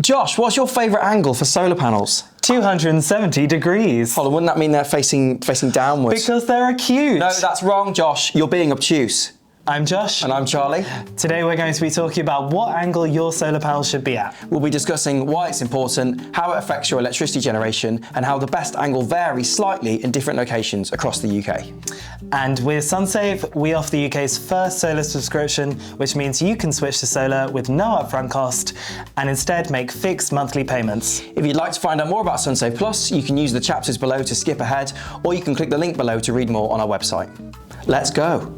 Josh, what's your favourite angle for solar panels? 270 degrees. Hold on, wouldn't that mean they're facing downwards? Because they're acute. No, that's wrong, Josh. You're being obtuse. I'm Josh. And I'm Charlie. Today we're going to be talking about what angle your solar panels should be at. We'll be discussing why it's important, how it affects your electricity generation, and how the best angle varies slightly in different locations across the UK. And with Sunsave, we offer the UK's first solar subscription, which means you can switch to solar with no upfront cost and instead make fixed monthly payments. If you'd like to find out more about Sunsave Plus, you can use the chapters below to skip ahead, or you can click the link below to read more on our website. Let's go.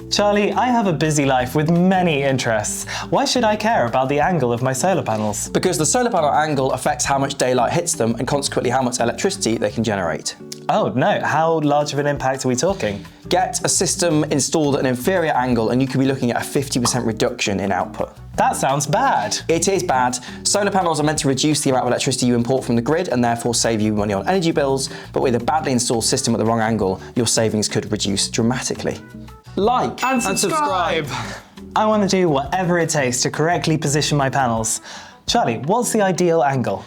Charlie, I have a busy life with many interests. Why should I care about the angle of my solar panels? Because the solar panel angle affects how much daylight hits them and consequently how much electricity they can generate. Oh no, how large of an impact are we talking? Get a system installed at an inferior angle and you could be looking at a 50% reduction in output. That sounds bad. It is bad. Solar panels are meant to reduce the amount of electricity you import from the grid and therefore save you money on energy bills, but with a badly installed system at the wrong angle, your savings could reduce dramatically. Like and subscribe. I want to do whatever it takes to correctly position my panels. Charlie, what's the ideal angle?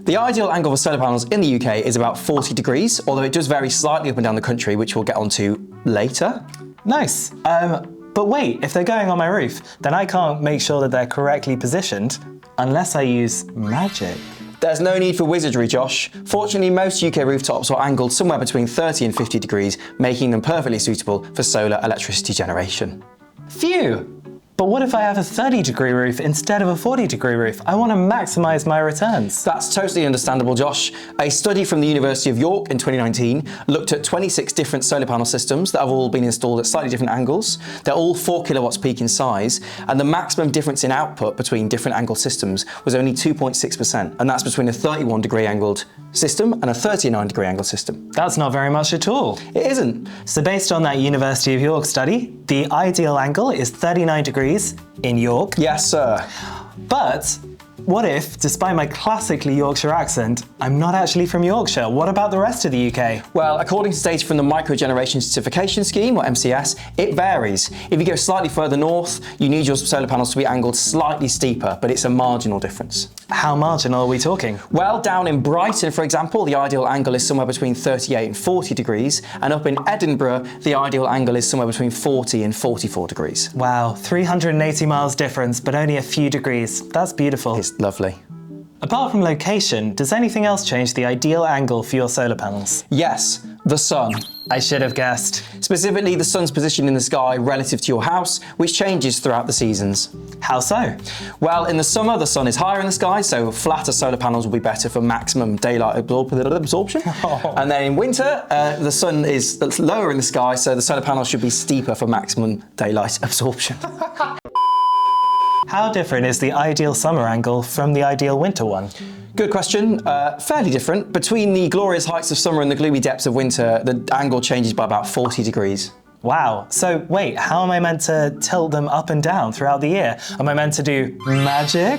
The ideal angle for solar panels in the UK is about 40 degrees, although it does vary slightly up and down the country, which we'll get onto later. Nice. But wait, if they're going on my roof, then I can't make sure that they're correctly positioned unless I use magic. There's no need for wizardry, Josh. Fortunately, most UK rooftops are angled somewhere between 30 and 50 degrees, making them perfectly suitable for solar electricity generation. Phew! But what if I have a 30-degree roof instead of a 40-degree roof? I want to maximise my returns. That's totally understandable, Josh. A study from the University of York in 2019 looked at 26 different solar panel systems that have all been installed at slightly different angles. They're all 4 kilowatts peak in size, and the maximum difference in output between different angled systems was only 2.6%, and that's between a 31-degree angled system and a 39-degree angled system. That's not very much at all. It isn't. So based on that University of York study, the ideal angle is 39 degrees in York. Yes, sir. But what if, despite my classically Yorkshire accent, I'm not actually from Yorkshire? What about the rest of the UK? Well, according to data from the Microgeneration Certification Scheme, or MCS, it varies. If you go slightly further north, you need your solar panels to be angled slightly steeper, but it's a marginal difference. How marginal are we talking? Well, down in Brighton, for example, the ideal angle is somewhere between 38 and 40 degrees, and up in Edinburgh, the ideal angle is somewhere between 40 and 44 degrees. Wow, 380 miles difference, but only a few degrees. That's beautiful. It's lovely. Apart from location, does anything else change the ideal angle for your solar panels? Yes, the sun. I should have guessed. Specifically, the sun's position in the sky relative to your house, which changes throughout the seasons. How so? Well, in the summer, the sun is higher in the sky, so flatter solar panels will be better for maximum daylight absorption. Oh. And then in winter, the sun is lower in the sky, so the solar panels should be steeper for maximum daylight absorption. How different is the ideal summer angle from the ideal winter one? Good question. Fairly different. Between the glorious heights of summer and the gloomy depths of winter, the angle changes by about 40 degrees. Wow. So wait, how am I meant to tilt them up and down throughout the year? Am I meant to do magic?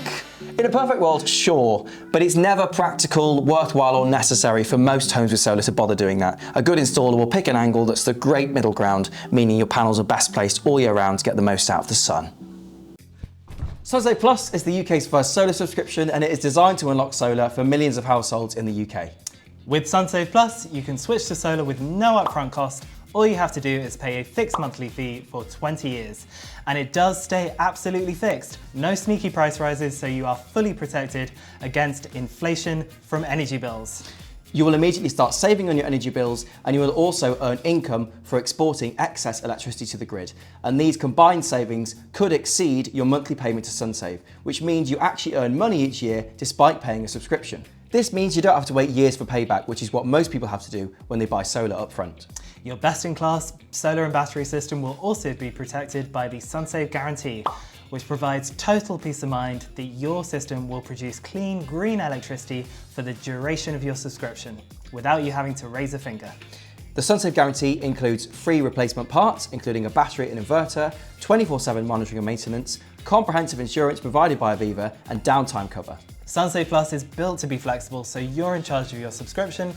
In a perfect world, sure, but it's never practical, worthwhile or necessary for most homes with solar to bother doing that. A good installer will pick an angle that's the great middle ground, meaning your panels are best placed all year round to get the most out of the sun. Sunsave Plus is the UK's first solar subscription, and it is designed to unlock solar for millions of households in the UK. With Sunsave Plus, you can switch to solar with no upfront cost. All you have to do is pay a fixed monthly fee for 20 years. And it does stay absolutely fixed. No sneaky price rises, so you are fully protected against inflation from energy bills. You will immediately start saving on your energy bills, and you will also earn income for exporting excess electricity to the grid. And these combined savings could exceed your monthly payment to Sunsave, which means you actually earn money each year despite paying a subscription. This means you don't have to wait years for payback, which is what most people have to do when they buy solar upfront. Your best-in-class solar and battery system will also be protected by the Sunsave Guarantee, which provides total peace of mind that your system will produce clean, green electricity for the duration of your subscription, without you having to raise a finger. The Sunsave Guarantee includes free replacement parts, including a battery and inverter, 24/7 monitoring and maintenance, comprehensive insurance provided by Aviva, and downtime cover. Sunsave Plus is built to be flexible, so you're in charge of your subscription.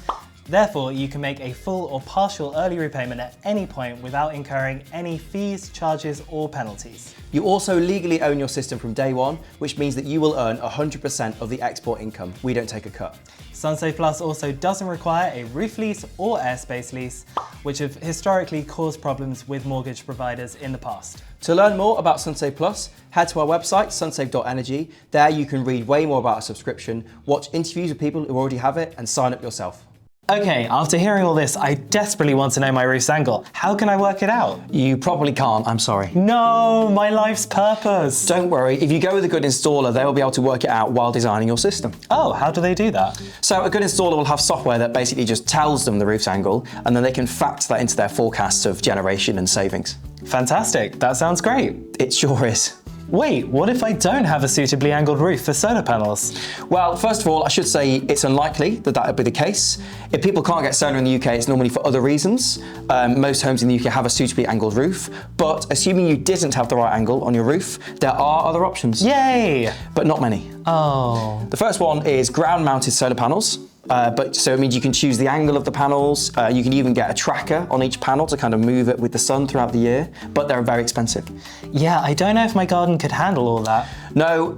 Therefore, you can make a full or partial early repayment at any point without incurring any fees, charges, or penalties. You also legally own your system from day one, which means that you will earn 100% of the export income. We don't take a cut. Sunsave Plus also doesn't require a roof lease or airspace lease, which have historically caused problems with mortgage providers in the past. To learn more about Sunsave Plus, head to our website, sunsave.energy. There you can read way more about a subscription, watch interviews with people who already have it, and sign up yourself. Okay, after hearing all this, I desperately want to know my roof's angle. How can I work it out? You probably can't, I'm sorry. No, my life's purpose. Don't worry, if you go with a good installer, they will be able to work it out while designing your system. Oh, how do they do that? So a good installer will have software that basically just tells them the roof's angle, and then they can factor that into their forecasts of generation and savings. Fantastic, that sounds great. It sure is. Wait, what if I don't have a suitably angled roof for solar panels? Well, first of all, I should say it's unlikely that that would be the case. If people can't get solar in the UK, it's normally for other reasons. Most homes in the UK have a suitably angled roof, but assuming you didn't have the right angle on your roof, there are other options. Yay! But not many. Oh. The first one is ground-mounted solar panels. So it means you can choose the angle of the panels. You can even get a tracker on each panel to kind of move it with the sun throughout the year, but they're very expensive. Yeah, I don't know if my garden could handle all that. No,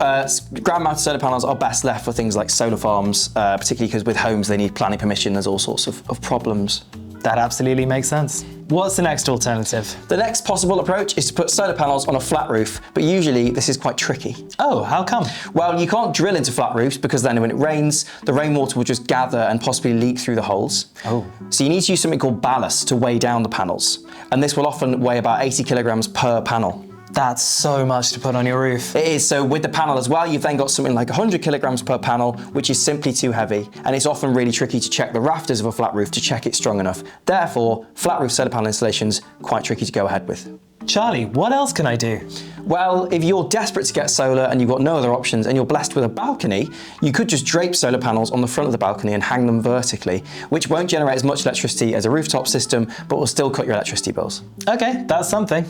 ground-mounted solar panels are best left for things like solar farms, particularly because with homes they need planning permission. There's all sorts of problems. That absolutely makes sense. What's the next alternative? The next possible approach is to put solar panels on a flat roof, but usually this is quite tricky. Oh, how come? Well, you can't drill into flat roofs because then when it rains, the rainwater will just gather and possibly leak through the holes. Oh. So you need to use something called ballast to weigh down the panels, and this will often weigh about 80 kilograms per panel. That's so much to put on your roof. It is, so with the panel as well, you've then got something like 100 kilograms per panel, which is simply too heavy, and it's often really tricky to check the rafters of a flat roof to check it's strong enough. Therefore, flat roof solar panel installations, quite tricky to go ahead with. Charlie, what else can I do? Well, if you're desperate to get solar and you've got no other options and you're blessed with a balcony, you could just drape solar panels on the front of the balcony and hang them vertically, which won't generate as much electricity as a rooftop system, but will still cut your electricity bills. Okay, that's something.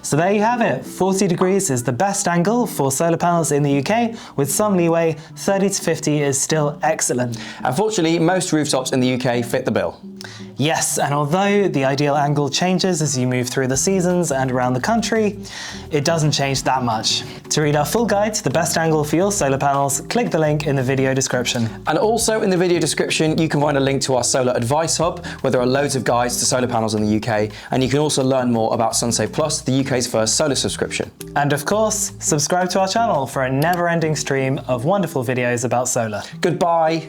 So there you have it. 40 degrees is the best angle for solar panels in the UK. With some leeway, 30 to 50 is still excellent. Unfortunately, most rooftops in the UK fit the bill. Yes, and although the ideal angle changes as you move through the seasons and around the country, it doesn't change that much. To read our full guide to the best angle for your solar panels, click the link in the video description. And also in the video description, you can find a link to our Solar Advice Hub, where there are loads of guides to solar panels in the UK, and you can also learn more about Sunsave Plus, the UK's first solar subscription. And of course, subscribe to our channel for a never-ending stream of wonderful videos about solar. Goodbye.